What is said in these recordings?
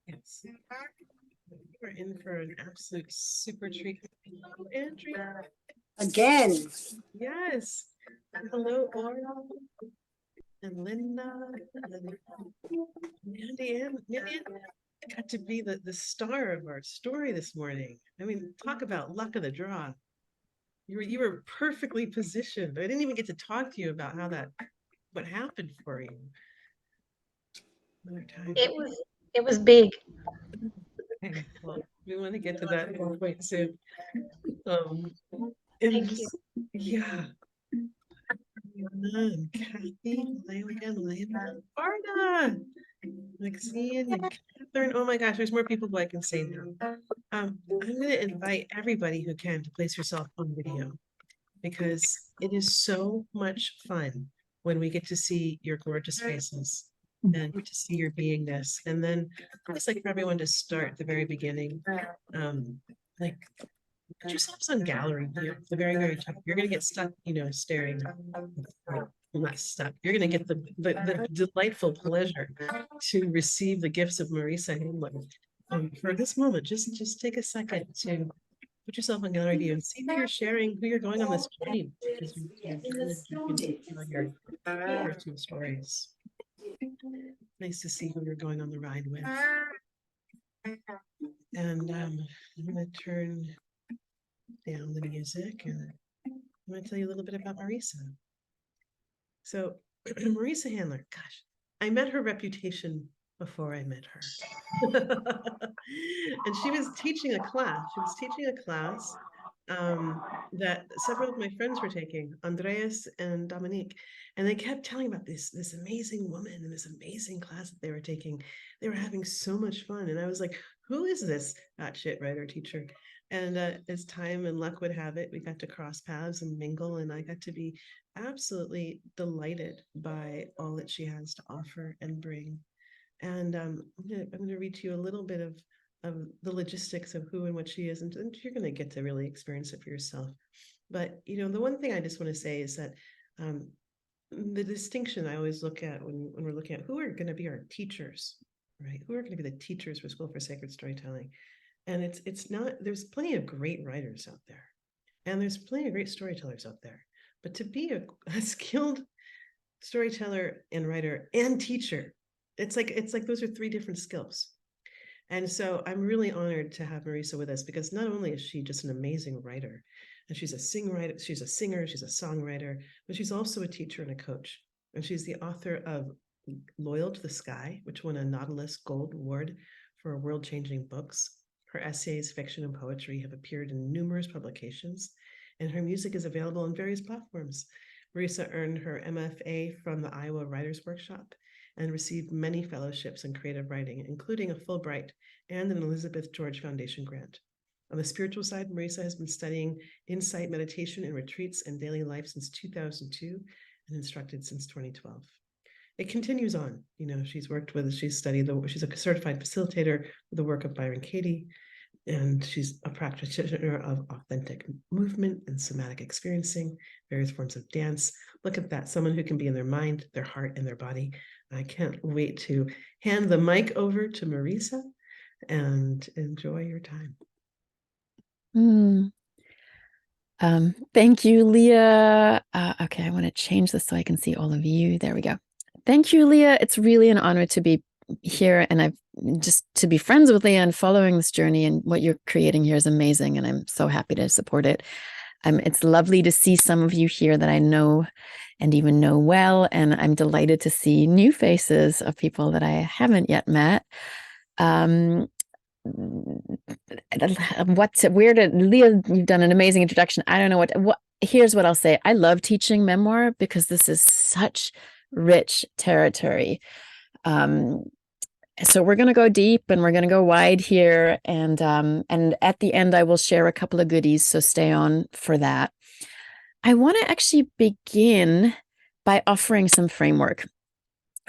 Yes. We're in for an absolute super treat. Hello, Andrea. Again. Yes. And hello, Oral and Linda and Mandy and Vivian. Got to be the star of our story this morning. I mean, talk about luck of the draw. You were perfectly positioned. I didn't even get to talk to you about what happened for you. Another time. It was big. Okay, well, we want to get to that point soon. Thank you. Yeah. Kathy, hello again, Lena, Barna, Maxine, and Catherine. Oh my gosh, there's more people who I can say now. I'm going to invite everybody who can to place yourself on video because it is so much fun when we get to see your gorgeous faces and get to see your beingness. And then I just like for everyone to start at the very beginning. Like put yourselves on gallery view, the very, very top. You're gonna get stuck, staring. Well, not stuck. You're gonna get the delightful pleasure to receive the gifts of Marisa Handler. For this moment, just take a second to put yourself on gallery view and see who you're sharing, who you're going on this journey. Because your two stories. Nice to see who you're going on the ride with. And I'm gonna turn down the music and I'm going to tell you a little bit about Marisa. So Marisa Handler, gosh, I met her reputation before I met her. And she was teaching a class. That several of my friends were taking, Andreas and Dominique. And they kept telling about this amazing woman and this amazing class that they were taking. They were having so much fun. And I was like, who is this shit writer teacher? And as time and luck would have it, we got to cross paths and mingle, and I got to be absolutely delighted by all that she has to offer and bring. And I'm gonna read to you a little bit of the logistics of who and what she is, and you're gonna get to really experience it for yourself. But the one thing I just want to say is that the distinction I always look at when we're looking at who are going to be our teachers, right? Who are going to be the teachers for School for Sacred Storytelling? And it's not, there's plenty of great writers out there and there's plenty of great storytellers out there, but to be a skilled storyteller and writer and teacher, it's like those are three different skills. And so I'm really honored to have Marisa with us because not only is she just an amazing writer and she's a singer, she's a songwriter, but she's also a teacher and a coach. And she's the author of Loyal to the Sky, which won a Nautilus Gold Award for world-changing books. Her essays, fiction, and poetry have appeared in numerous publications, and her music is available on various platforms. Marisa earned her MFA from the Iowa Writers Workshop and received many fellowships in creative writing, including a Fulbright and an Elizabeth George Foundation grant. On the spiritual side, Marisa has been studying insight meditation in retreats and daily life since 2002 and instructed since 2012. It continues on. She's a certified facilitator with the work of Byron Katie, and she's a practitioner of authentic movement and somatic experiencing, various forms of dance. Look at that, someone who can be in their mind, their heart, and their body. I can't wait to hand the mic over to Marisa and enjoy your time. Thank you, Leah. Okay, I want to change this so I can see all of you. There we go. Thank you, Leah. It's really an honor to be here, and I've just to be friends with Leah and following this journey, and what you're creating here is amazing, and I'm so happy to support it. It's lovely to see some of you here that I know and even know well, and I'm delighted to see new faces of people that I haven't yet met. Leah, you've done an amazing introduction. I don't know what here's what I'll say. I love teaching memoir because this is such rich territory. So we're going to go deep and we're going to go wide here. And at the end, I will share a couple of goodies. So stay on for that. I want to actually begin by offering some framework,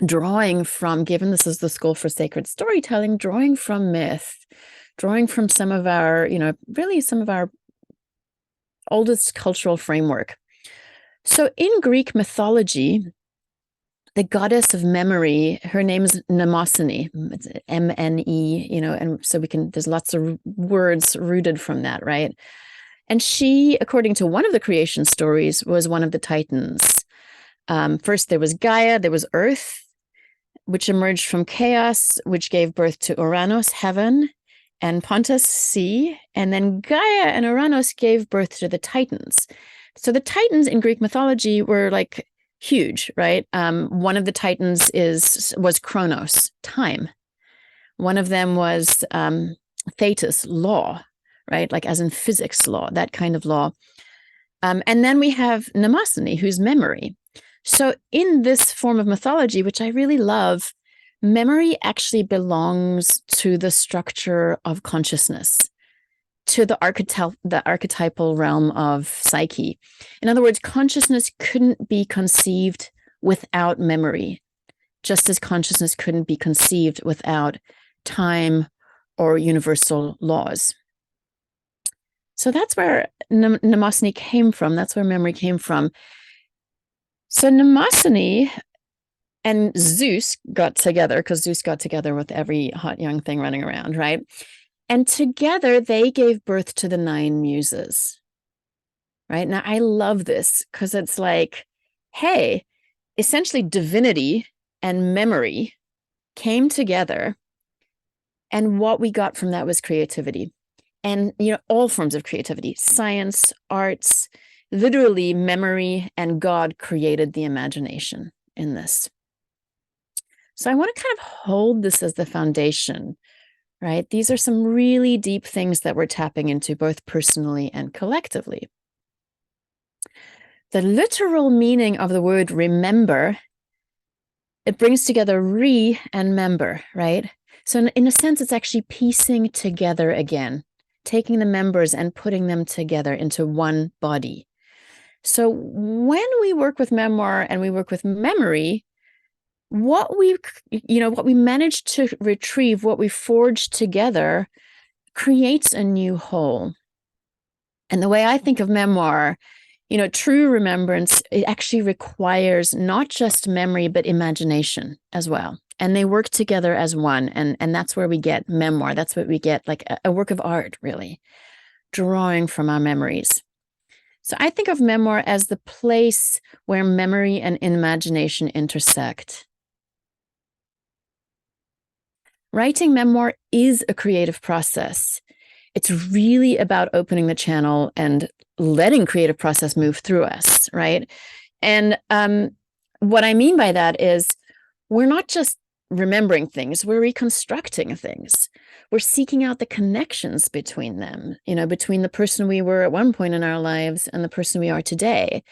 drawing from, given this is the School for Sacred Storytelling, drawing from myth, drawing from some of our, really some of our oldest cultural framework. So in Greek mythology, the goddess of memory, her name is Mnemosyne. It's M-N-E, and so there's lots of words rooted from that, right? And she, according to one of the creation stories, was one of the Titans. First, there was Gaia, there was Earth, which emerged from chaos, which gave birth to Uranus, heaven, and Pontus, sea. And then Gaia and Uranus gave birth to the Titans. So the Titans in Greek mythology were like huge, right? One of the Titans was Chronos, time. One of them was Thetis, law, right? Like as in physics law, that kind of law. And then we have Mnemosyne, who's memory. So in this form of mythology, which I really love, memory actually belongs to the structure of consciousness, to the archetypal realm of psyche. In other words, consciousness couldn't be conceived without memory, just as consciousness couldn't be conceived without time or universal laws. So that's where Mnemosyne came from. That's where memory came from. So Mnemosyne and Zeus got together, because Zeus got together with every hot young thing running around, right? And together they gave birth to the 9 muses, right? Now, I love this because it's like, hey, essentially divinity and memory came together. And what we got from that was creativity. And, all forms of creativity, science, arts, literally memory and God created the imagination in this. So I want to kind of hold this as the foundation, right? These are some really deep things that we're tapping into both personally and collectively. The literal meaning of the word remember, it brings together re and member, right? So in a sense, it's actually piecing together again, taking the members and putting them together into one body. So when we work with memoir and we work with memory, what we managed to retrieve, what we forged together, creates a new whole. And the way I think of memoir, true remembrance, it actually requires not just memory, but imagination as well. And they work together as one. And that's where we get memoir. That's what we get, like a work of art, really, drawing from our memories. So I think of memoir as the place where memory and imagination intersect. Writing memoir is a creative process. It's really about opening the channel and letting creative process move through us, right? And what I mean by that is we're not just remembering things, we're reconstructing things. We're seeking out the connections between them, between the person we were at one point in our lives and the person we are today.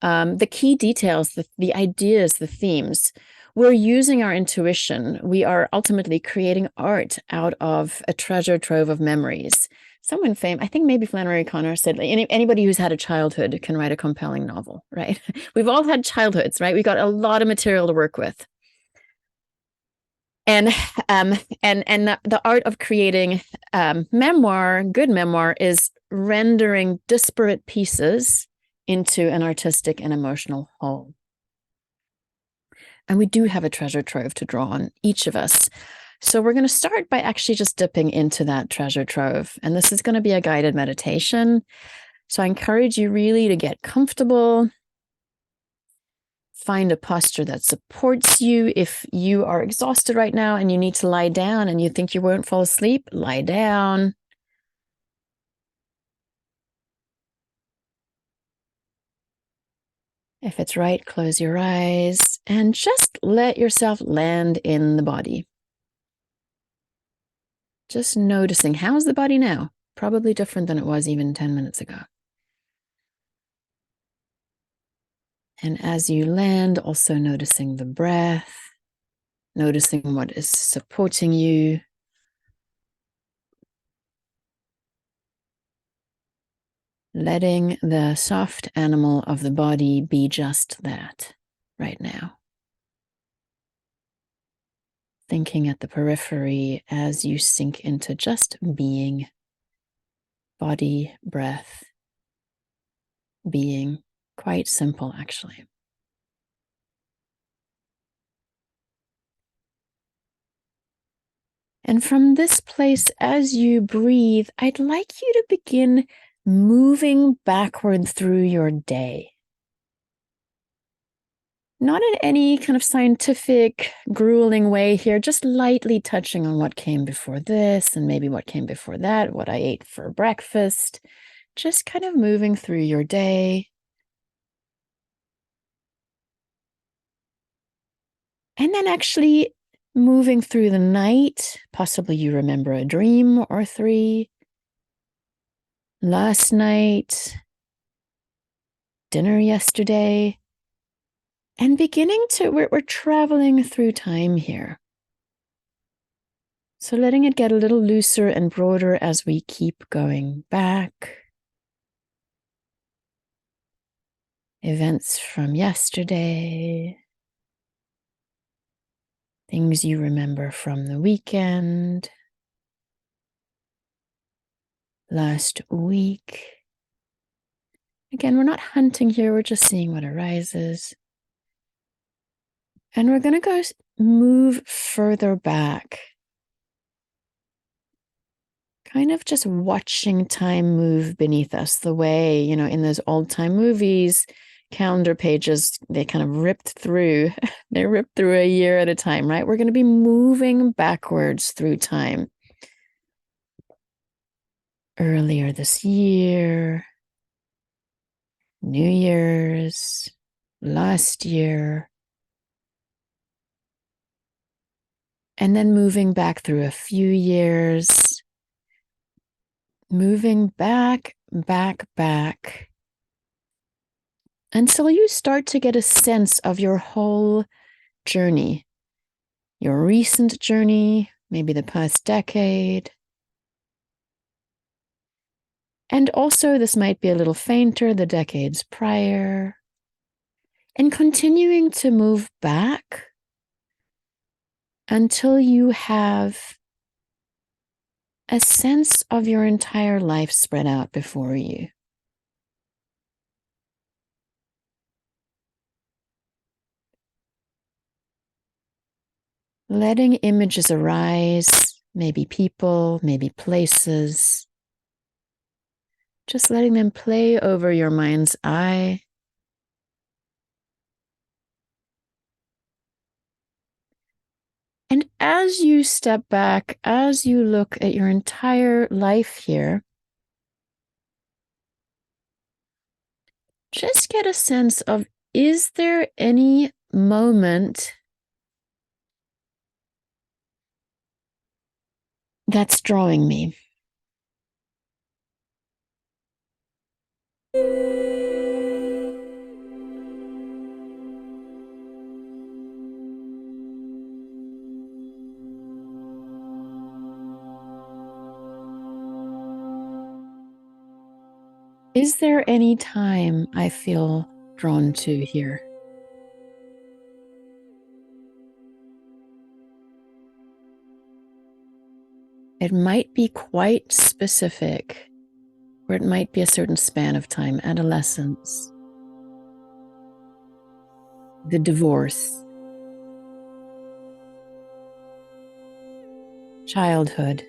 The key details, the ideas, the themes. We're using our intuition. We are ultimately creating art out of a treasure trove of memories. Someone famous, I think maybe Flannery O'Connor said, anybody who's had a childhood can write a compelling novel, right? We've all had childhoods, right? We got a lot of material to work with. And the art of creating memoir, good memoir, is rendering disparate pieces into an artistic and emotional whole. And we do have a treasure trove to draw on, each of us. So we're going to start by actually just dipping into that treasure trove. And this is going to be a guided meditation. So I encourage you really to get comfortable. Find a posture that supports you. If you are exhausted right now and you need to lie down and you think you won't fall asleep, lie down. If it's right, close your eyes and just let yourself land in the body. Just noticing, how's the body now? Probably different than it was even 10 minutes ago. And as you land, also noticing the breath, noticing what is supporting you. Letting the soft animal of the body be just that right now. Thinking at the periphery as you sink into just being, body, breath, being. Quite simple, actually. And from this place, as you breathe, I'd like you to begin moving backward through your day. Not in any kind of scientific, grueling way here, just lightly touching on what came before this and maybe what came before that, what I ate for breakfast. Just kind of moving through your day. And then actually moving through the night. Possibly you remember a dream or three. Last night, dinner yesterday. And beginning to, we're traveling through time here. So letting it get a little looser and broader as we keep going back. Events from yesterday. Things you remember from the weekend. Last week. Again, we're not hunting here, we're just seeing what arises. And we're going to go move further back. Kind of just watching time move beneath us the way, in those old time movies, calendar pages, they kind of ripped through. They ripped through a year at a time, right? We're going to be moving backwards through time. Earlier this year, New Year's, last year, and then moving back through a few years, moving back, until you start to get a sense of your whole journey, your recent journey, maybe the past decade. And also, this might be a little fainter, the decades prior. And continuing to move back until you have a sense of your entire life spread out before you. Letting images arise, maybe people, maybe places. Just letting them play over your mind's eye. And as you step back, as you look at your entire life here, just get a sense of, is there any moment that's drawing me? Is there any time I feel drawn to here? It might be quite specific, or it might be a certain span of time, adolescence, the divorce, childhood.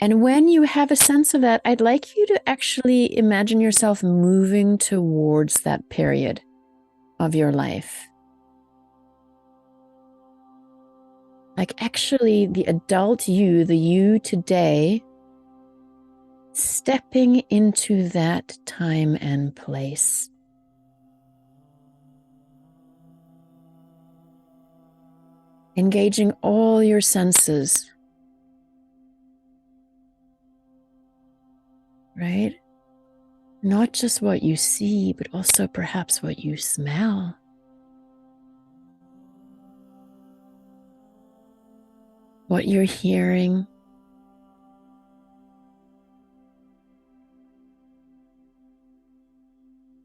And when you have a sense of that, I'd like you to actually imagine yourself moving towards that period of your life. Like actually the adult you, the you today, stepping into that time and place. Engaging all your senses. Right? Not just what you see, but also perhaps what you smell. What you're hearing.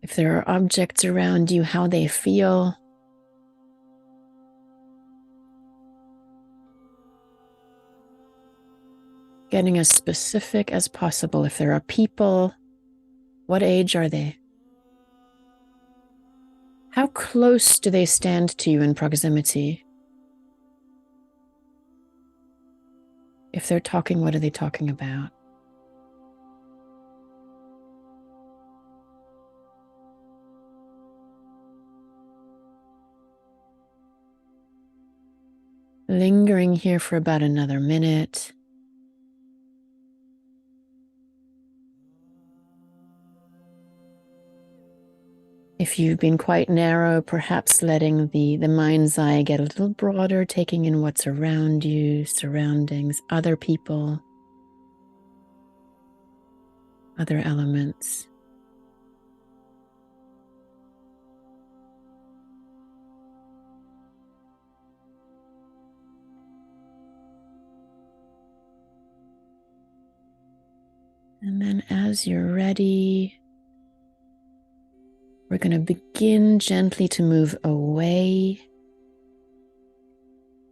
If there are objects around you, how they feel. Getting as specific as possible. If there are people, what age are they? How close do they stand to you in proximity? If they're talking, what are they talking about? Lingering here for about another minute. If you've been quite narrow, perhaps letting the mind's eye get a little broader, taking in what's around you, surroundings, other people, other elements. And then as you're ready, we're going to begin gently to move away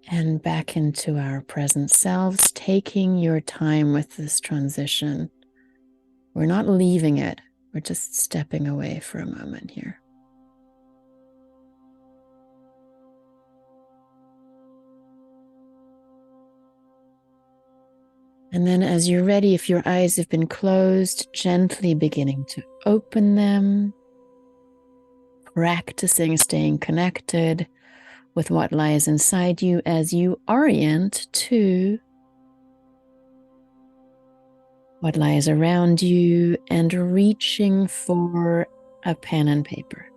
and back into our present selves, taking your time with this transition. We're not leaving it, we're just stepping away for a moment here. And then as you're ready, if your eyes have been closed, gently beginning to open them, practicing staying connected with what lies inside you as you orient to what lies around you and reaching for a pen and paper.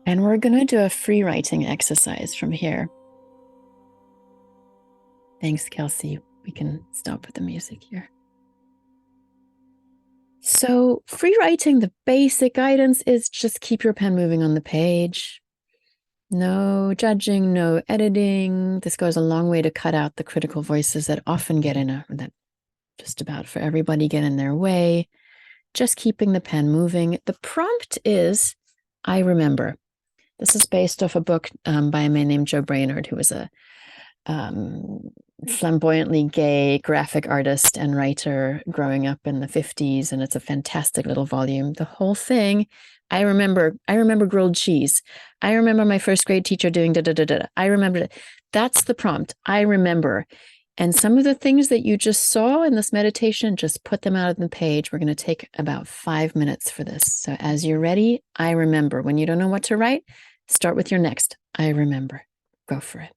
And we're going to do a free writing exercise from here. Thanks, Kelsey. We can stop with the music here. So free writing, the basic guidance is just keep your pen moving on the page. No judging, no editing. This goes a long way to cut out the critical voices that often that just about for everybody get in their way. Just keeping the pen moving. The prompt is, I remember. This is based off a book by a man named Joe Brainerd, who was a flamboyantly gay graphic artist and writer growing up in the 50s. And it's a fantastic little volume. The whole thing, I remember grilled cheese. I remember my first grade teacher doing da da da da. I remember it. That's the prompt. I remember. And some of the things that you just saw in this meditation, just put them out on the page. We're going to take about 5 minutes for this. So as you're ready, I remember. When you don't know what to write, start with your next. I remember. Go for it.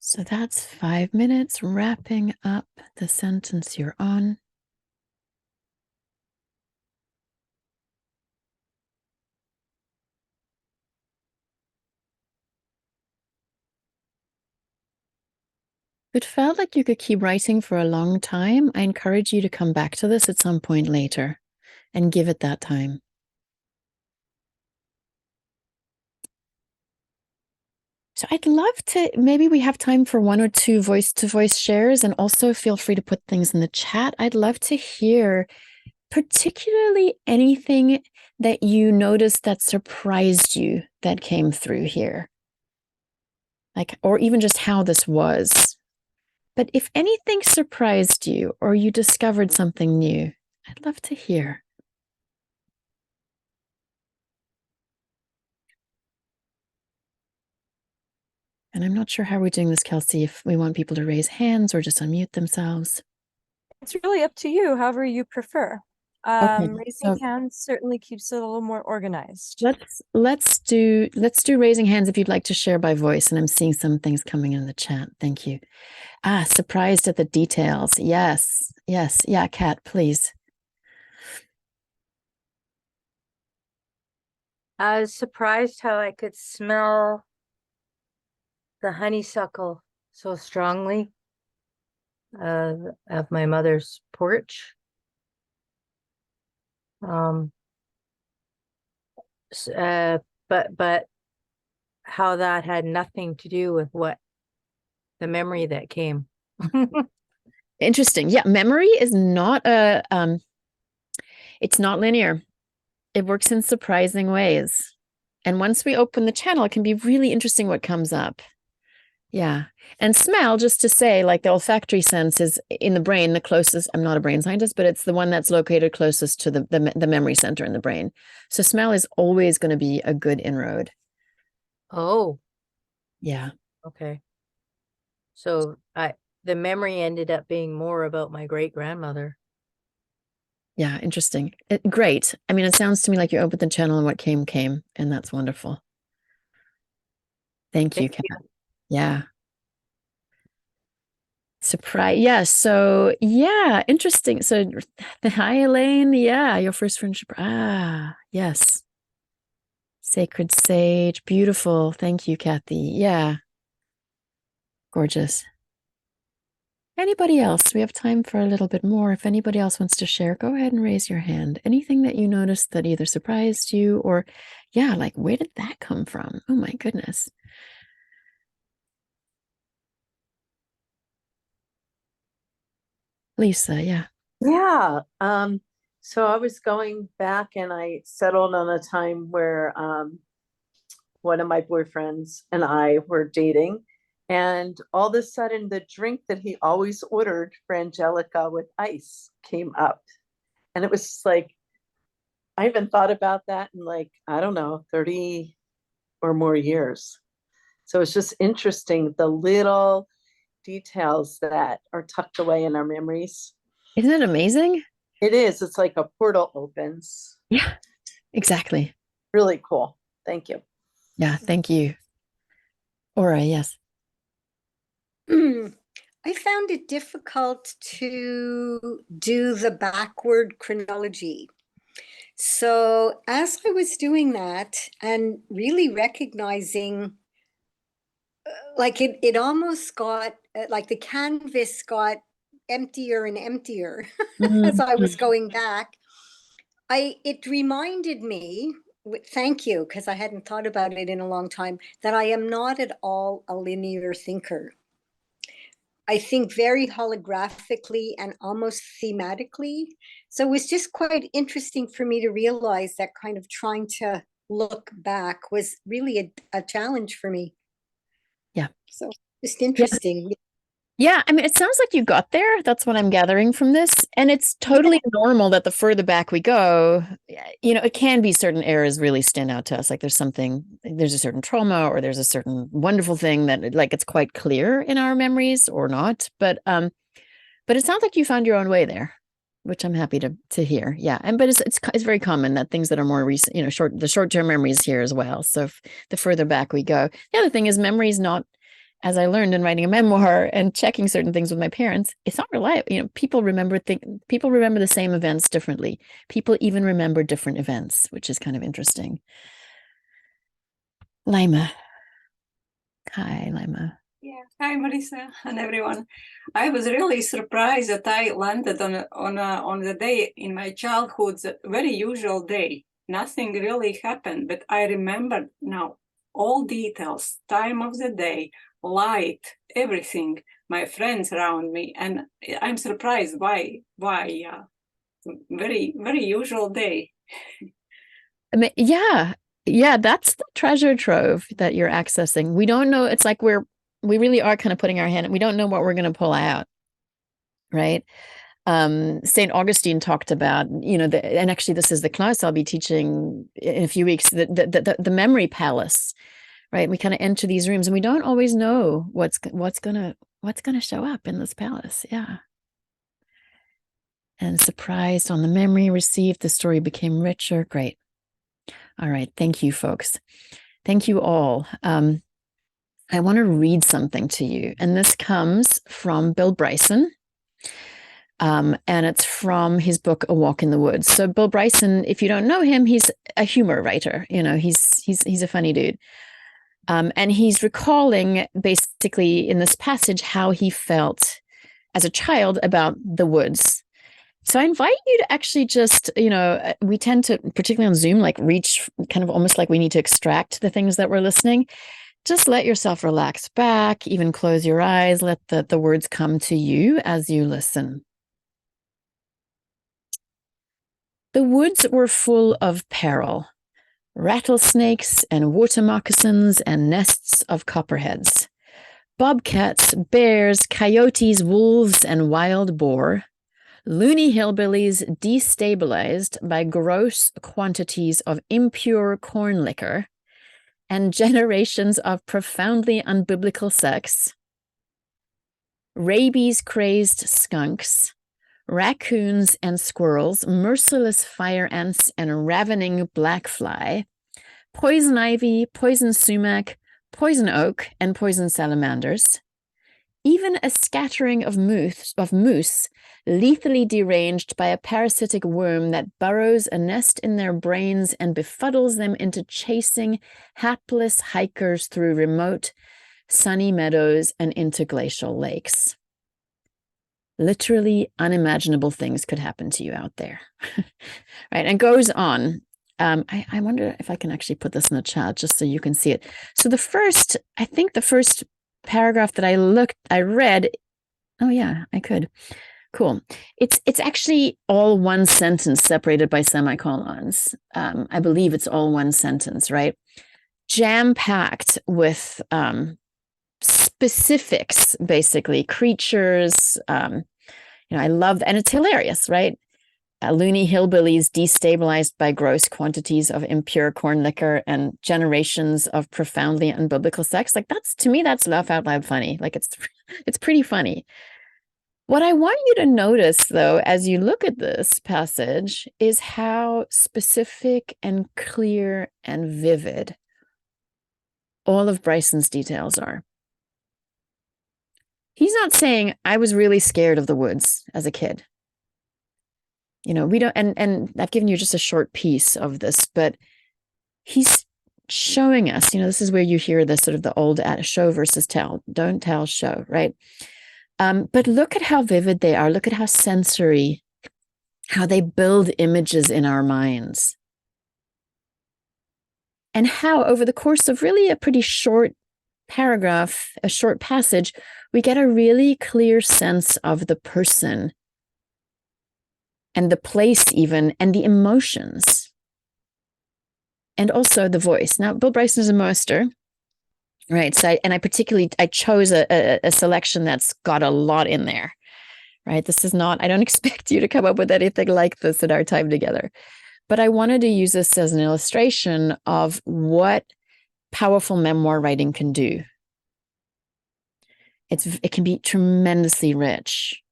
So that's 5 minutes, wrapping up the sentence you're on. If it felt like you could keep writing for a long time, I encourage you to come back to this at some point later and give it that time. So I'd love to, maybe we have time for 1 or 2 voice-to-voice shares, and also feel free to put things in the chat. I'd love to hear particularly anything that you noticed that surprised you that came through here. Like, or even just how this was. But if anything surprised you or you discovered something new, I'd love to hear. And I'm not sure how we're doing this, Kelsey, if we want people to raise hands or just unmute themselves. It's really up to you, however you prefer. Okay, Raising hands certainly keeps it a little more organized. let's do raising hands if you'd like to share by voice. And I'm seeing some things coming in the chat. Thank you. Surprised at the details. Yes. Yeah, Kat, please. I was surprised how I could smell the honeysuckle so strongly of my mother's porch. But how that had nothing to do with what the memory that came. Interesting. Yeah, memory is not it's not linear. It works in surprising ways. And once we open the channel, it can be really interesting what comes up. Yeah. And smell, just to say, like the olfactory sense is in the brain, the closest. I'm not a brain scientist, but it's the one that's located closest to the memory center in the brain. So smell is always going to be a good inroad. Oh. Yeah. Okay. So the memory ended up being more about my great-grandmother. Yeah, interesting. Great. I mean, it sounds to me like you opened the channel and what came, and that's wonderful. Thank you, Kat. Yeah. Surprise. Yeah. So, yeah, interesting. So, hi, Elaine. Yeah, your first friendship. Yes. Sacred sage. Beautiful. Thank you, Kathy. Yeah. Gorgeous. Anybody else? We have time for a little bit more. If anybody else wants to share, go ahead and raise your hand. Anything that you noticed that either surprised you or, yeah, like where did that come from? Oh my goodness. Lisa, yeah. Yeah. So I was going back and I settled on a time where one of my boyfriends and I were dating. And all of a sudden, the drink that he always ordered for Angelica with ice came up. And it was like, I haven't thought about that in like, I don't know, 30 or more years. So it's just interesting, the little details that are tucked away in our memories. Isn't it amazing? It is. It's like a portal opens. Yeah, exactly. Really cool. Thank you. Yeah, thank you. Aura, yes. I found it difficult to do the backward chronology. So as I was doing that and really recognizing, like it almost got, like the canvas got emptier and emptier as I was going back. It reminded me, thank you, because I hadn't thought about it in a long time, that I am not at all a linear thinker. I think very holographically and almost thematically. So it was just quite interesting for me to realize that kind of trying to look back was really a challenge for me. Yeah. So just interesting. Yeah, I mean, it sounds like you got there. That's what I'm gathering from this. And it's totally normal that the further back we go, it can be certain eras really stand out to us. Like there's a certain trauma or there's a certain wonderful thing that like it's quite clear in our memories or not. But it sounds like you found your own way there, which I'm happy to hear. Yeah. But it's very common that things that are more recent, the short-term memories here as well. So the further back we go. The other thing is memory is not as I learned in writing a memoir and checking certain things with my parents, it's not reliable. You know, people remember the same events differently. People even remember different events, which is kind of interesting. Lima. Hi, Lima. Yeah, hi Marisa and everyone. I was really surprised that I landed on the day in my childhood, a very usual day. Nothing really happened, but I remember now all details, time of the day, light, everything, my friends around me, and I'm surprised why. Very, very usual day. I mean, yeah, that's the treasure trove that you're accessing. We don't know. It's like we really are kind of putting our hand, we don't know what we're going to pull out, right? St. Augustine talked about, you know, and actually this is the class I'll be teaching in a few weeks, the memory palace, right? We kind of enter these rooms and we don't always know what's gonna show up in this palace. Yeah. And surprised on the memory received, the story became richer. Great. All right. Thank you, folks. Thank you all. I want to read something to you, and this comes from Bill Bryson, and it's from his book A Walk in the Woods. So Bill Bryson, if you don't know him, he's a humor writer. You know, he's a funny dude, and he's recalling basically in this passage how he felt as a child about the woods. So I invite you to actually just, you know, we tend to, particularly on Zoom, like reach kind of almost like we need to extract the things that we're listening. Just let yourself relax back, even close your eyes, let the words come to you as you listen. The woods were full of peril, rattlesnakes and water moccasins and nests of copperheads, bobcats, bears, coyotes, wolves, and wild boar, loony hillbillies destabilized by gross quantities of impure corn liquor, and generations of profoundly unbiblical sex, rabies-crazed skunks, raccoons and squirrels, merciless fire ants and ravening black fly, poison ivy, poison sumac, poison oak, and poison salamanders, even a scattering of moose lethally deranged by a parasitic worm that burrows a nest in their brains and befuddles them into chasing hapless hikers through remote, sunny meadows and interglacial lakes. Literally unimaginable things could happen to you out there. Right, and goes on. I wonder if I can actually put this in the chat just so you can see it. So the first paragraph that I read, oh yeah, I could. Cool. It's actually all one sentence separated by semicolons. I believe it's all one sentence, right? Jam-packed with specifics, basically, creatures. I love, and it's hilarious, right? Loony hillbillies destabilized by gross quantities of impure corn liquor and generations of profoundly unbiblical sex. Like to me, that's laugh out loud funny. Like it's pretty funny. What I want you to notice, though, as you look at this passage, is how specific and clear and vivid all of Bryson's details are. He's not saying, I was really scared of the woods as a kid. You know, we don't, and I've given you just a short piece of this, but he's showing us, you know, this is where you hear the sort of the old show versus tell, don't tell, show, right? But look at how vivid they are. Look at how sensory, how they build images in our minds. And how over the course of really a pretty short paragraph, a short passage, we get a really clear sense of the person and the place even, and the emotions. And also the voice. Now, Bill Bryson is a master. Right. So I chose a selection that's got a lot in there. Right. This is not, I don't expect you to come up with anything like this in our time together. But I wanted to use this as an illustration of what powerful memoir writing can do. It can be tremendously rich.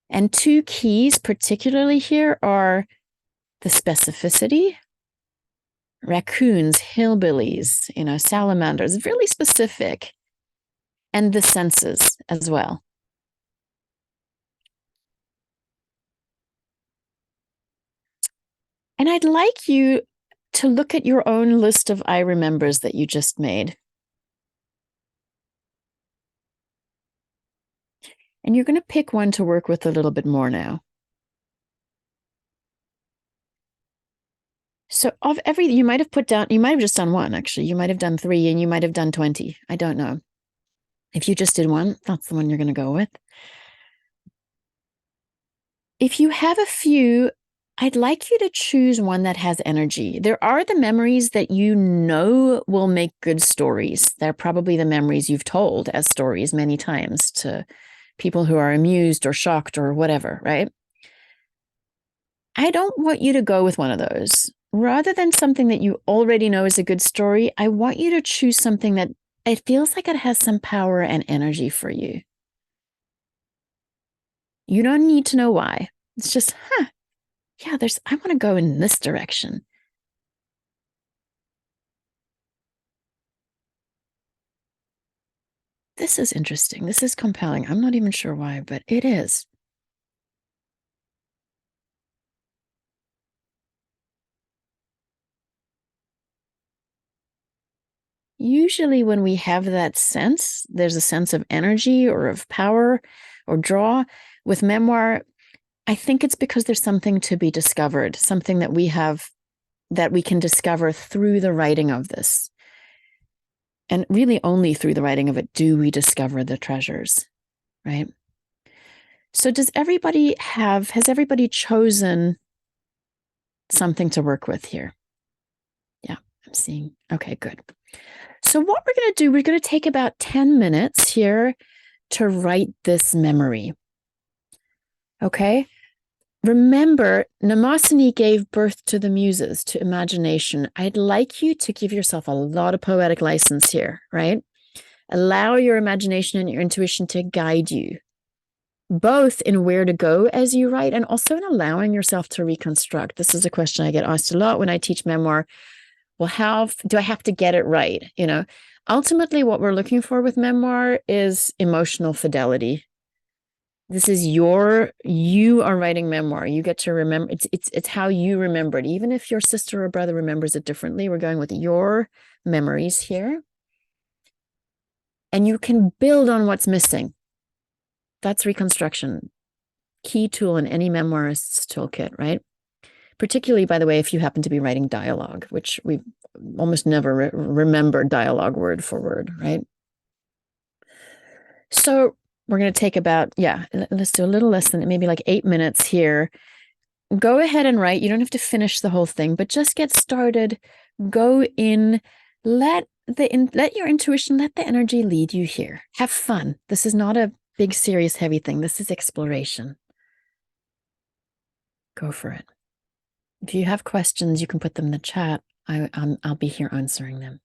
And two keys, particularly here, are the specificity. Raccoons, hillbillies, salamanders, really specific. and the senses as well. And I'd like you to look at your own list of I remembers that you just made. And you're going to pick one to work with a little bit more now. So of every, you might have put down, you might have just done one, actually. You might have done 3 and you might have done 20. I don't know. If you just did one, that's the one you're going to go with. If you have a few, I'd like you to choose one that has energy. There are the memories that you know will make good stories. They're probably the memories you've told as stories many times to people who are amused or shocked or whatever, right? I don't want you to go with one of those. Rather than something that you already know is a good story, I want you to choose something that it feels like it has some power and energy for you. You don't need to know why. It's just, yeah, I want to go in this direction. This is interesting. This is compelling. I'm not even sure why, but it is. Usually when we have that sense, there's a sense of energy or of power or draw. With memoir, I think it's because there's something to be discovered, something that we have that we can discover through the writing of this. And really only through the writing of it do we discover the treasures, right? So has everybody chosen something to work with here? Yeah, I'm seeing. Okay, good. So what we're going to do, we're going to take about 10 minutes here to write this memory. Okay? Remember, Namasini gave birth to the muses, to imagination. I'd like you to give yourself a lot of poetic license here, right? Allow your imagination and your intuition to guide you, both in where to go as you write and also in allowing yourself to reconstruct. This is a question I get asked a lot when I teach memoir. Well, how do I have to get it right? You know, ultimately what we're looking for with memoir is emotional fidelity. This is you are writing memoir. You get to remember, it's how you remember it. Even if your sister or brother remembers it differently, we're going with your memories here. And you can build on what's missing. That's reconstruction. Key tool in any memoirist's toolkit, right? Particularly, by the way, if you happen to be writing dialogue, which we almost never remember dialogue word for word, right? So we're going to take about, let's do a little less than maybe like 8 minutes here. Go ahead and write. You don't have to finish the whole thing, but just get started. Go in. Let your intuition, let the energy lead you here. Have fun. This is not a big, serious, heavy thing. This is exploration. Go for it. If you have questions, you can put them in the chat. I'll be here answering them.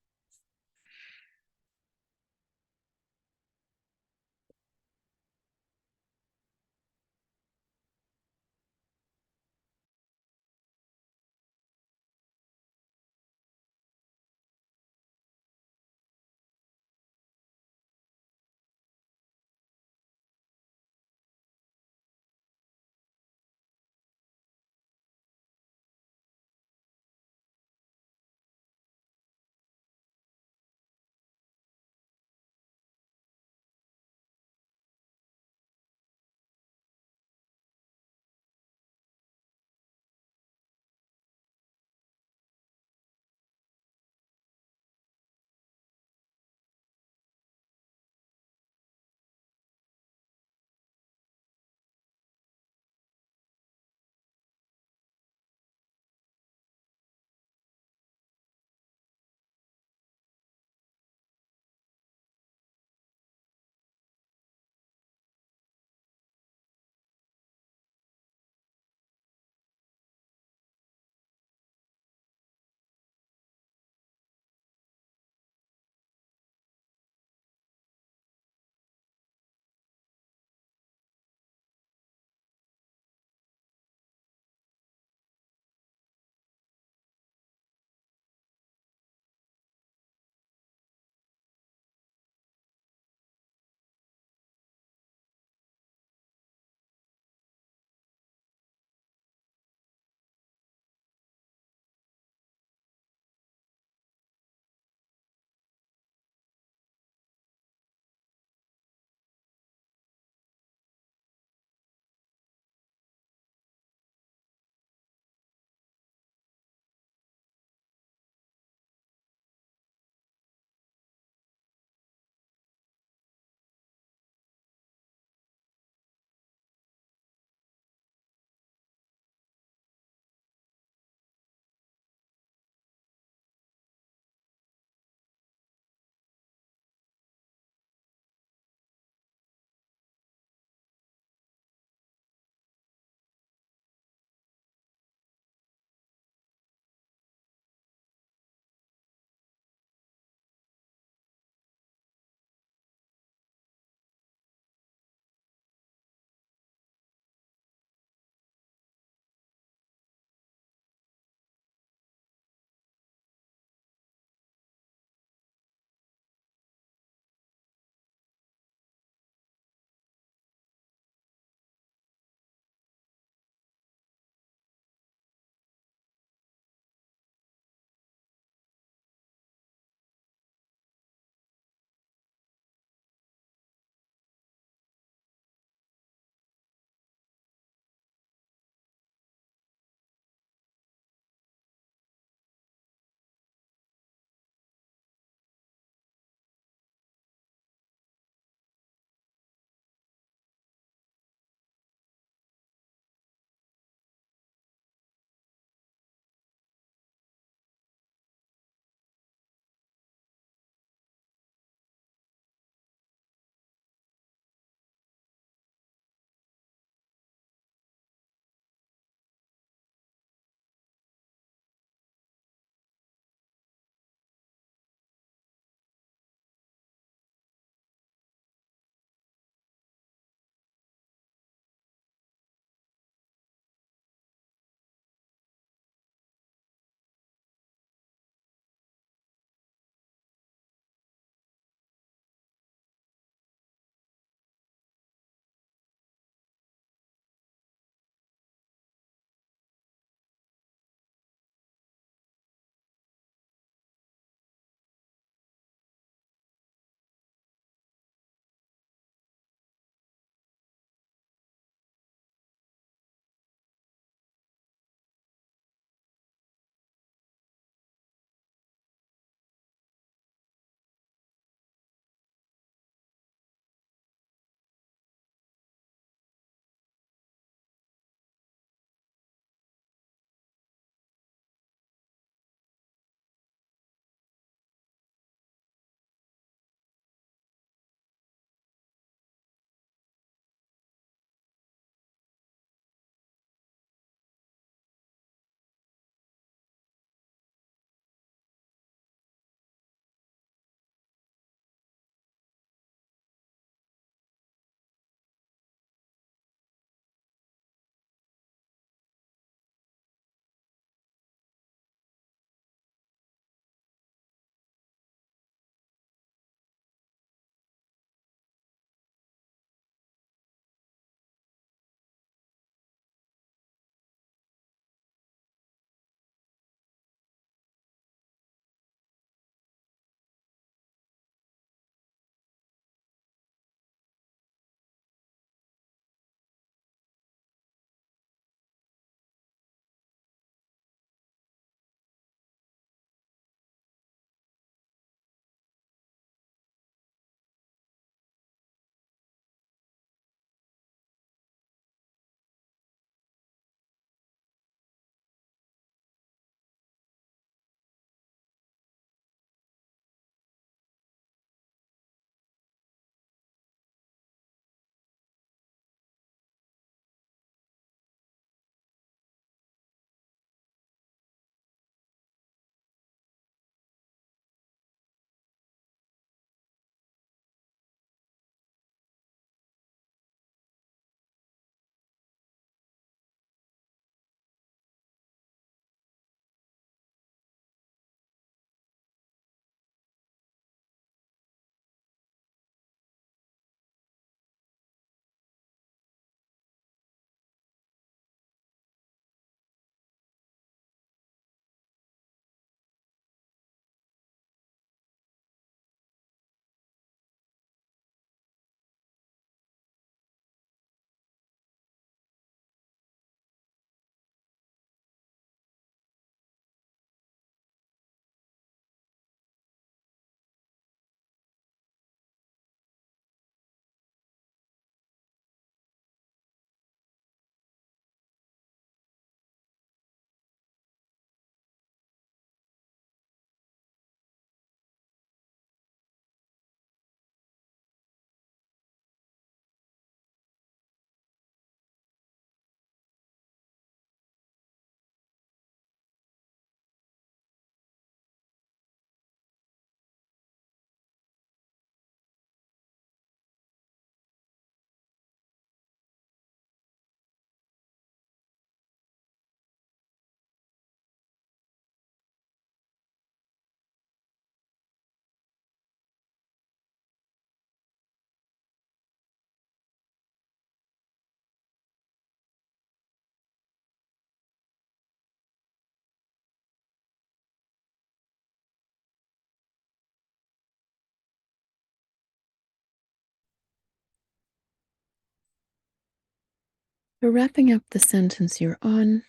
We're wrapping up the sentence you're on.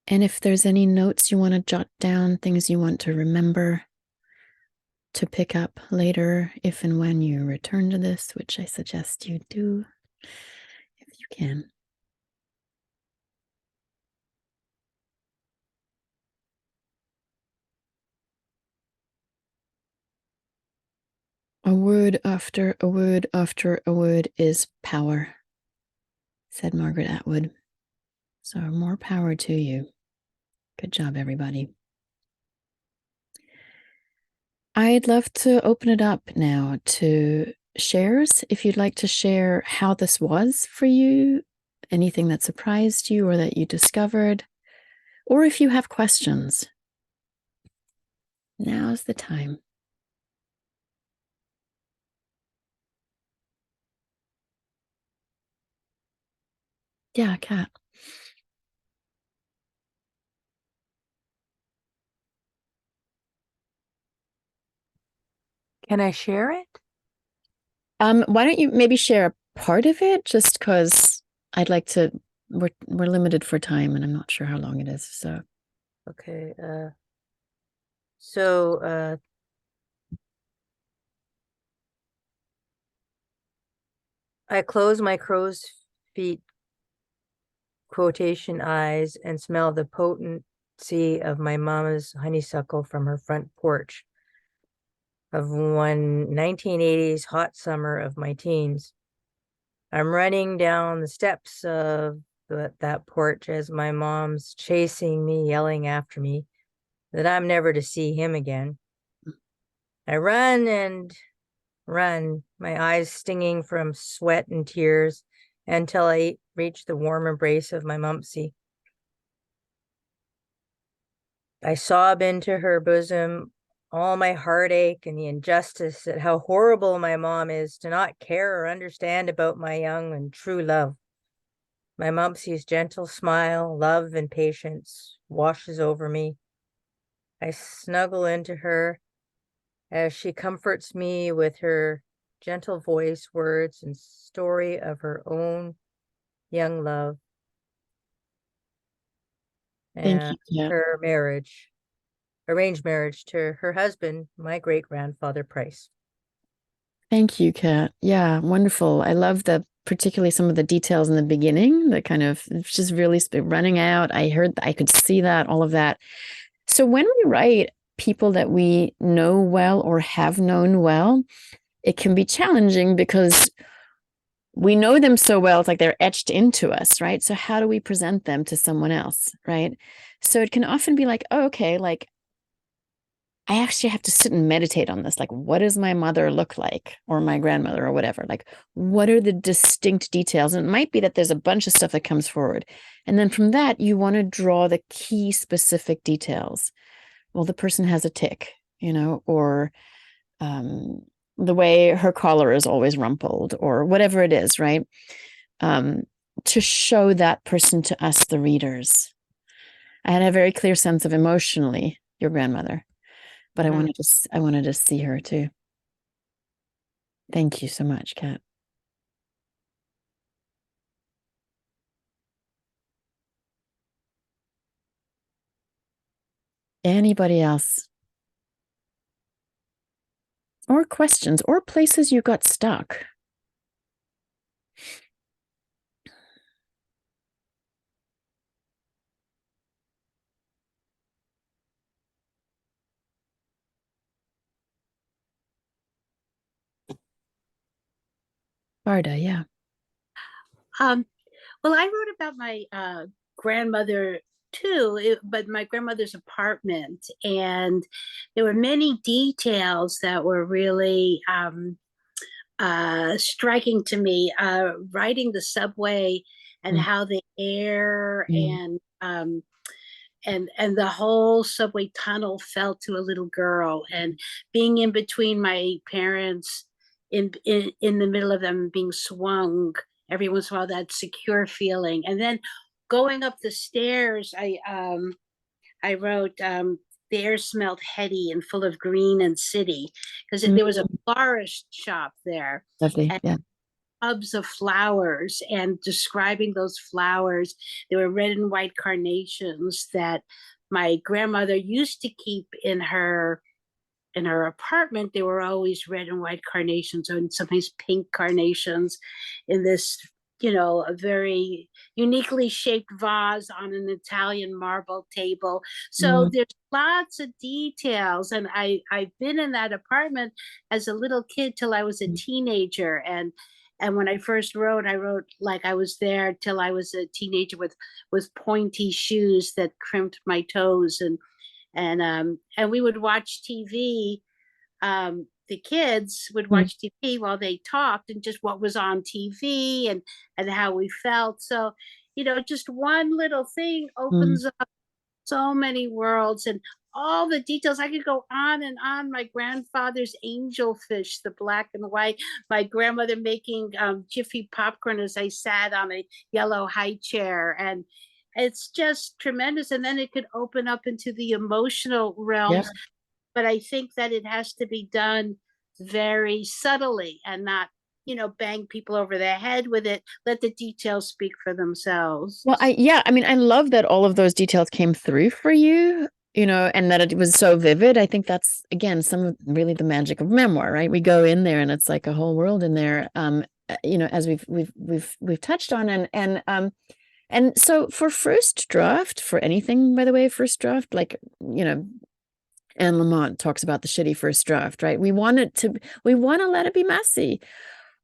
And if there's any notes you want to jot down, things you want to remember to pick up later, if and when you return to this, which I suggest you do, if you can. A word after a word after a word is power, said Margaret Atwood. So more power to you. Good job, everybody. I'd love to open it up now to shares. If you'd like to share how this was for you, anything that surprised you or that you discovered, or if you have questions, now's the time. Yeah, Kat. Can I share it? Why don't you maybe share a part of it, just because I'd like to, we're limited for time and I'm not sure how long it is, so. Okay. I close my crow's feet quotation eyes and smell the potency of my mama's honeysuckle from her front porch of one 1980s hot summer of my teens. I'm running down the steps of that porch as my mom's chasing me, yelling after me that I'm never to see him again. I run and run, my eyes stinging from sweat and tears, until I reach the warm embrace of my Mumpsy. I sob into her bosom all my heartache and the injustice at how horrible my mom is to not care or understand about my young and true love. My Mumpsy's gentle smile, love, and patience washes over me. I snuggle into her as she comforts me with her gentle voice, words, and story of her own young love Thank and you, Kat. her marriage, arranged marriage to her husband, my great-grandfather Price. Thank you, Kat. Yeah, wonderful. I love particularly some of the details in the beginning, that kind of just really running out. I could see that, all of that. So when we write people that we know well or have known well, it can be challenging because we know them so well, it's like they're etched into us, right? So how do we present them to someone else, right? So it can often be like, oh, okay, like I actually have to sit and meditate on this. Like, what does my mother look like, or my grandmother, or whatever? Like, what are the distinct details? And it might be that there's a bunch of stuff that comes forward. And then from that, you want to draw the key specific details. Well, the person has a tick, or the way her collar is always rumpled, or whatever it is, right? To show that person to us, the readers. I had a very clear sense of emotionally your grandmother. But I wanted to see her too. Thank you so much, Kat. Anybody else? Or questions or places you got stuck? Varda, yeah. Well, I wrote about my grandmother too, but my grandmother's apartment, and there were many details that were really striking to me. Riding the subway and how the air and the whole subway tunnel felt to a little girl, and being in between my parents in the middle of them being swung every once in a while, that secure feeling. And then going up the stairs, I wrote the air smelled heady and full of green and city, because there was a florist shop there. Lovely, yeah. tubs of flowers and describing those flowers. They were red and white carnations that my grandmother used to keep in her apartment. They were always red and white carnations, and sometimes pink carnations in this, a very uniquely shaped vase on an Italian marble table. So there's lots of details. And I've been in that apartment as a little kid till I was a teenager. And when I first wrote, I wrote like I was there till I was a teenager with pointy shoes that crimped my toes. And we would watch TV. The kids would watch TV while they talked, and just what was on TV and how we felt. So, just one little thing opens up so many worlds and all the details. I could go on and on. My grandfather's angelfish, the black and white, my grandmother making Jiffy popcorn as I sat on a yellow high chair. And it's just tremendous. And then it could open up into the emotional realms. Yeah. But I think that it has to be done very subtly and not, bang people over their head with it. Let the details speak for themselves. Well, I love that all of those details came through for you, and that it was so vivid. I think that's, again, some of really the magic of memoir, right? We go in there and it's like a whole world in there, as we've touched on. And so for first draft, for anything, by the way, first draft, like, Anne Lamott talks about the shitty first draft, right? We want to let it be messy.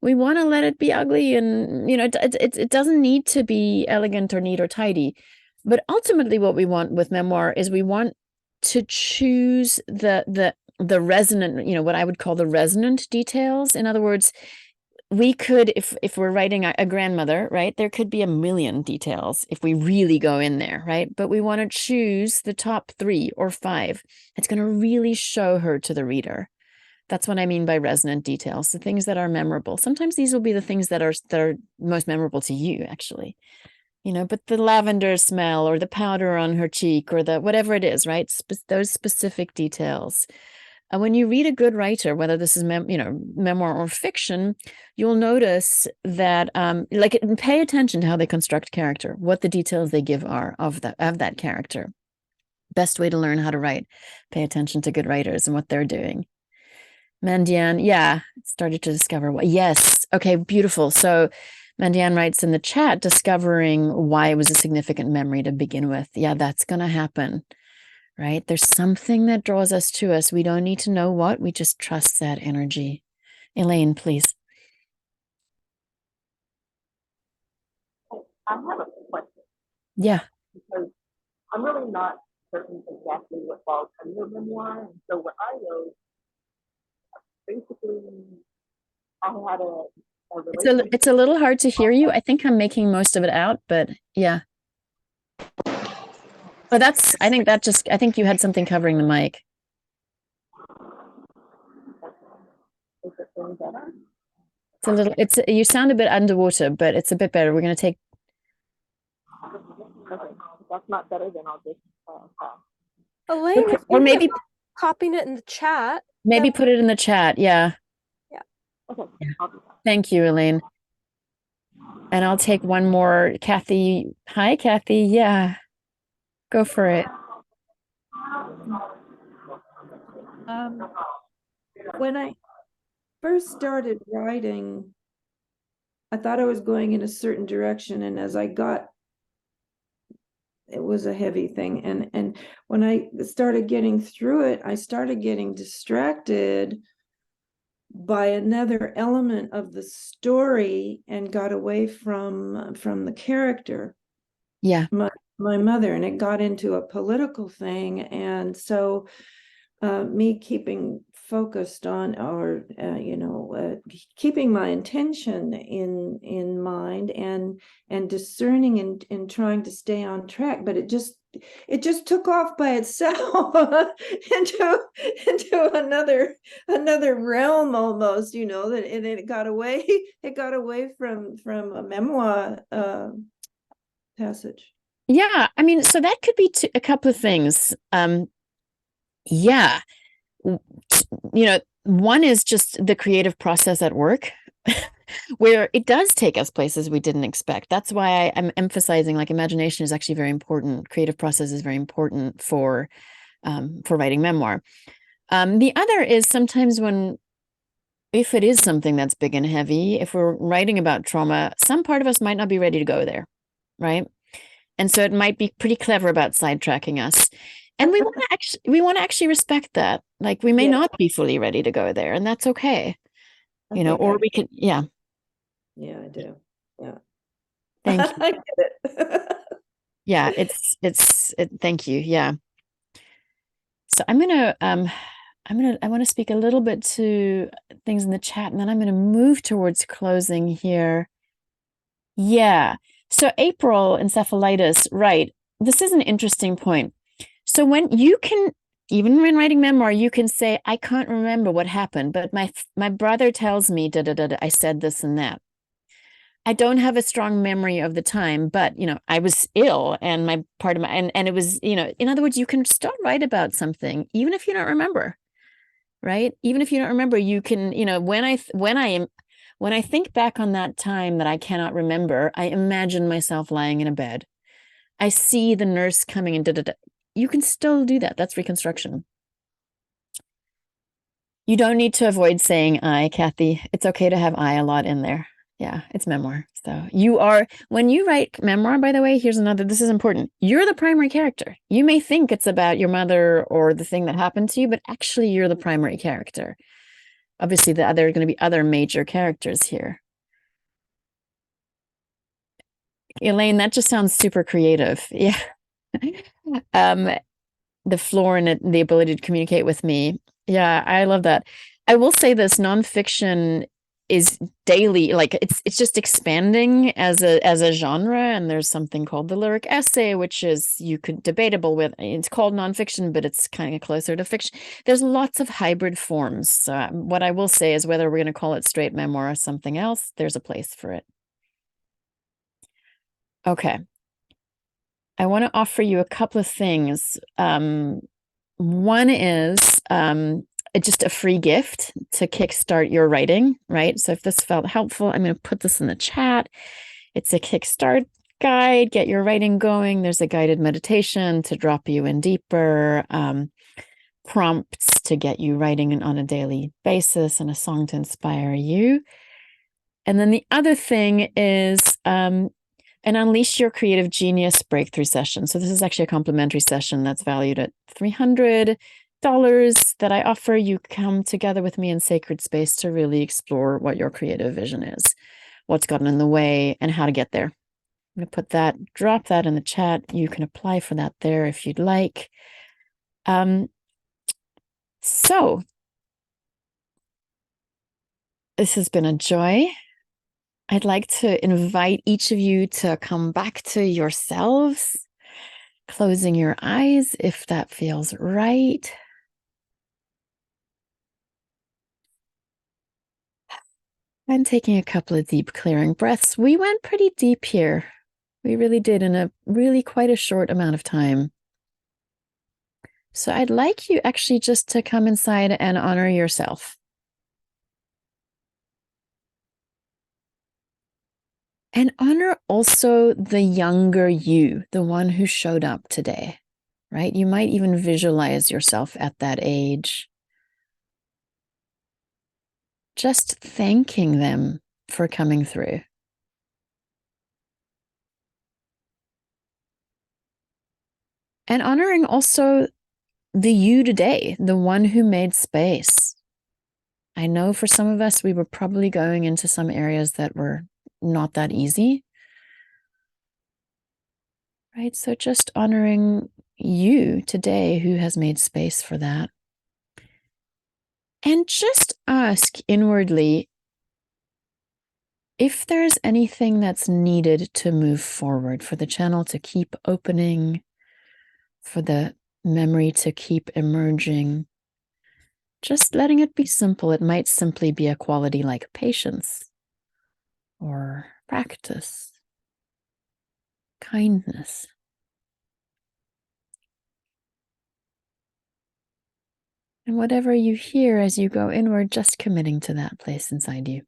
We want to let it be ugly. And, it doesn't need to be elegant or neat or tidy. But ultimately what we want with memoir is we want to choose the resonant, what I would call the resonant details. In other words, we could, if we're writing a grandmother, right, there could be a million details if we really go in there, right? But we want to choose the top 3 or 5. It's going to really show her to the reader. That's what I mean by resonant details, the things that are memorable. Sometimes these will be the things that are most memorable to you, actually. But the lavender smell or the powder on her cheek or the whatever it is, right? Those specific details. When you read a good writer, whether this is memoir or fiction, you'll notice that pay attention to how they construct character, what the details they give are of that character. Best way to learn how to write. Pay attention to good writers and what they're doing. Mandian, started to discover what. Yes, okay, beautiful. So Mandian writes in the chat, discovering why it was a significant memory to begin with. Yeah, that's going to happen. Right? There's something that draws us to us. We don't need to know what. We just trust that energy. Elaine, please. I have a question. Yeah. Because I'm really not certain exactly what falls under memoir. And so what I wrote, basically, I had a relationship. It's a little hard to hear you. I think I'm making most of it out, but yeah. But I think you had something covering the mic. Is it feeling better? You sound a bit underwater, but it's a bit better. We're going to take. Okay, if that's not better, then I'll just pass. Elaine, Okay. Or maybe copying it in the chat. Maybe put it in the chat. Yeah. Yeah. Okay. Thank you, Elaine. And I'll take one more. Kathy. Hi, Kathy. Yeah. Go for it. When I first started writing, I thought I was going in a certain direction, and as I got, it was a heavy thing. And when I started getting through it, I started getting distracted by another element of the story and got away from the character. Yeah. My mother, and it got into a political thing. And so me keeping focused on, or keeping my intention in mind and discerning and trying to stay on track, but it just took off by itself into another realm almost, that, and it got away from a memoir passage. Yeah, I mean, so that could be a couple of things. Yeah, one is just the creative process at work. where it does take us places we didn't expect. That's why I'm emphasizing like imagination is actually very important. Creative process is very important for writing memoir. The other is sometimes if it is something that's big and heavy, if we're writing about trauma, some part of us might not be ready to go there, right? And so it might be pretty clever about sidetracking us. And we want to actually respect that. Like we may not be fully ready to go there, and that's okay. You know, or we can, yeah. Yeah, I do. Yeah. Thank you. I get it. Yeah, thank you. Yeah. So I want to speak a little bit to things in the chat, and then I'm going to move towards closing here. Yeah. So April encephalitis, right. This is an interesting point. So when you can, even when writing memoir, you can say, I can't remember what happened, but my brother tells me, I said this and that. I don't have a strong memory of the time, but, you know, I was ill and and it was, you know, in other words, you can still write about something, even if you don't remember, right? Even if you don't remember, you can, you know, when I think back on that time that I cannot remember, I imagine myself lying in a bed. I see the nurse coming and You can still do that. That's reconstruction. You don't need to avoid saying I, Kathy. It's okay to have I a lot in there. Yeah, it's memoir. So when you write memoir, by the way, this is important. You're the primary character. You may think it's about your mother or the thing that happened to you, but actually you're the primary character. Obviously, there are going to be other major characters here. Elaine, that just sounds super creative. Yeah. The floor and the ability to communicate with me. Yeah, I love that. I will say this, nonfiction is daily, like it's just expanding as a genre, and there's something called the lyric essay, which is debatable with. It's called nonfiction, but it's kind of closer to fiction. There's lots of hybrid forms. So what I will say is whether we're going to call it straight memoir or something else, there's a place for it. Okay. I want to offer you a couple of things. One is just a free gift to kickstart your writing, right? So if this felt helpful, I'm going to put this in the chat. It's a kickstart guide, get your writing going. There's a guided meditation to drop you in deeper, prompts to get you writing on a daily basis, and a song to inspire you. And then the other thing is an Unleash Your Creative Genius breakthrough session. So this is actually a complimentary session that's valued at $300 that I offer. You come together with me in sacred space to really explore what your creative vision is, what's gotten in the way, and how to get there. I'm going to drop that in the chat. You can apply for that there if you'd like. So this has been a joy. I'd like to invite each of you to come back to yourselves, closing your eyes if that feels right. And taking a couple of deep clearing breaths. We went pretty deep here. We really did in a really quite a short amount of time. So I'd like you actually just to come inside and honor yourself. And honor also the younger you, the one who showed up today, right? You might even visualize yourself at that age. Just thanking them for coming through. And honoring also the you today, the one who made space. I know for some of us, we were probably going into some areas that were not that easy. Right? So just honoring you today who has made space for that. And just ask inwardly if there's anything that's needed to move forward, for the channel to keep opening, for the memory to keep emerging. Just letting it be simple. It might simply be a quality like patience or practice, kindness. And whatever you hear as you go inward, just committing to that place inside you.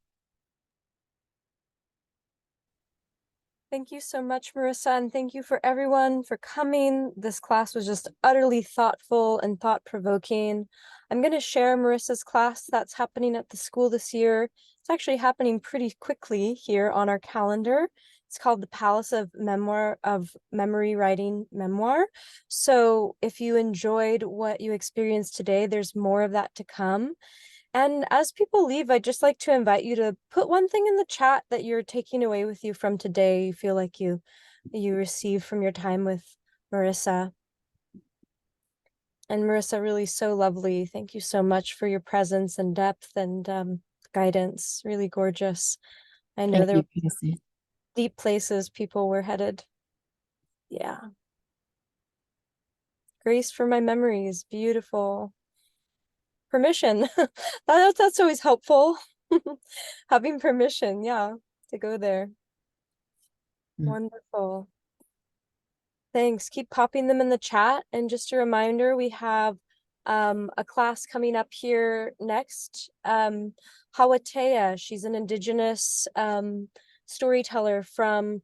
Thank you so much, Marissa, and thank you for everyone for coming. This class was just utterly thoughtful and thought-provoking. I'm going to share Marissa's class that's happening at the school this year. It's actually happening pretty quickly here on our calendar. It's called the Palace of Memory Writing Memoir. So if you enjoyed what you experienced today, there's more of that to come. And as people leave, I'd just like to invite you to put one thing in the chat that you're taking away with you from today, you feel like you received from your time with Marissa. And Marissa, really so lovely. Thank you so much for your presence and depth and guidance. Really gorgeous. I know Thank there you, were Kelsey. deep places people were headed. Yeah. Grace for my memories. Beautiful. Permission. That's always helpful. Having permission, yeah, to go there. Wonderful. Thanks. Keep popping them in the chat. And just a reminder, we have a class coming up here next. Hawatea, she's an Indigenous storyteller from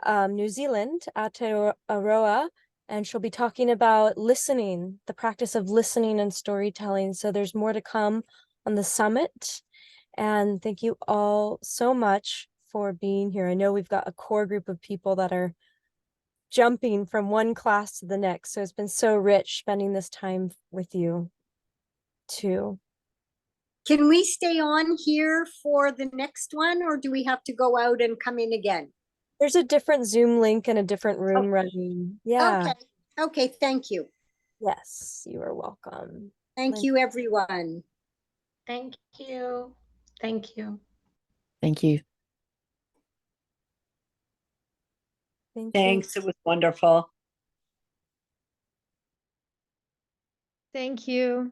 New Zealand, Aotearoa, and she'll be talking about listening, the practice of listening and storytelling. So there's more to come on the summit. And thank you all so much for being here. I know we've got a core group of people that are jumping from one class to the next. So it's been so rich spending this time with you too. Can we stay on here for the next one, or do we have to go out and come in again? There's a different Zoom link and a different room running. Yeah. Okay. Okay. Thank you. Yes, you are welcome. Thank you, everyone. Thank you. Thank you. Thank you. Thanks. It was wonderful. Thank you.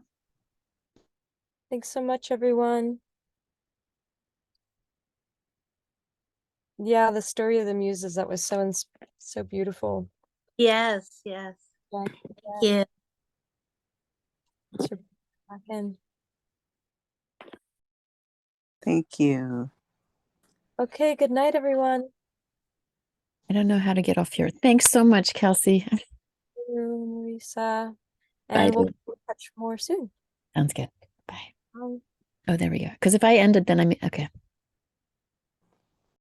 Thanks so much, everyone. Yeah, the story of the muses, that was so beautiful. Yes, yes. Thank you. Thanks for back in. Thank you. Okay, good night, everyone. I don't know how to get off here. Thanks so much, Kelsey. Thank you, Marisa. Bye, And we'll dude. touch more soon. Sounds good. Bye. Bye. Oh, there we go. Because if I ended, then okay.